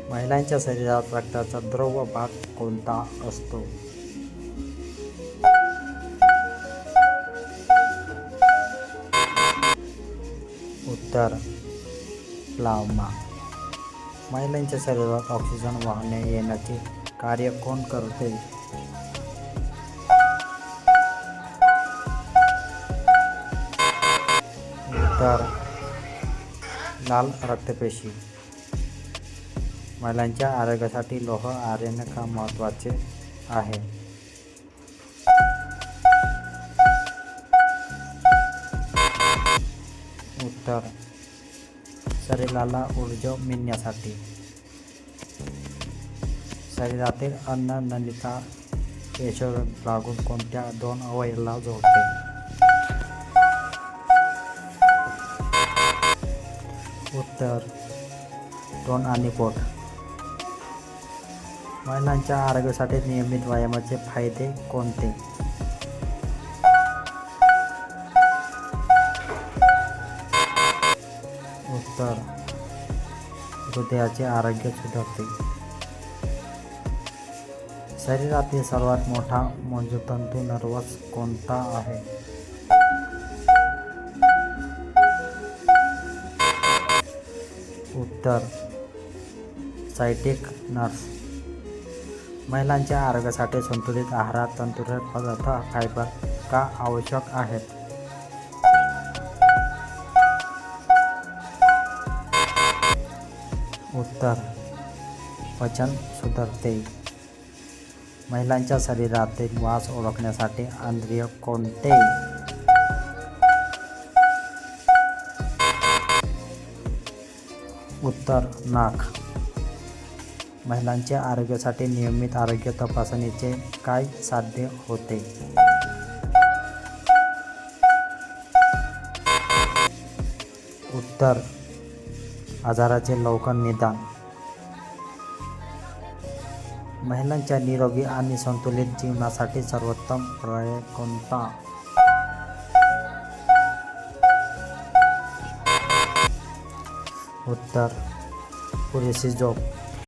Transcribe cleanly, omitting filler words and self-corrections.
महिलांच्या शरीरात रक्ताचा द्रव भाग कोणता असतो? उत्तर प्लाझ्मा. महिलांच्या शरीरात ऑक्सिजन वाहून येण्याचे कार्य कोण करते? उत्तर लाल रक्तपेशी. महिलांच्या आरोग्यासाठी लोह आयर्न का महत्त्वाचे आहे? उत्तर शरीराला ऊर्जा मिळण्यासाठी. शरीरातील अन्न नलिका केशर लागून कोणत्या दोन अवयवाला जोडते? उत्तर तोंड आणि पोट. महिलांच्या आरोग्यासाठी नियमित व्यायामाचे फायदे कोणते? उत्तर हृदयाचे आरोग्य सुधारते. शरीरातील सर्वात मोठा मज्जातंतू नर्व्हस कोणता आहे? उत्तर सायटिक नर्व्ह. महिलांच्या आरोग्यासाठी संतुलित आहारात तंतुमय पदार्थ फायबर का आवश्यक आहेत? उत्तर पचन सुधारते. महिलांच्या शरीरातील वास ओळखण्यासाठी इंद्रिय कोणते? उत्तर नाक. महिलांच्या आरोग्यासाठी नियमित आरोग्य तपासणीचे काय साध्य होते? उत्तर आजाराचे लवकर निदान. महिलांच्या निरोगी आणि संतुलित जीवनासाठी सर्वोत्तम पर्याय कोणता? उत्तर पुरेशी झोप.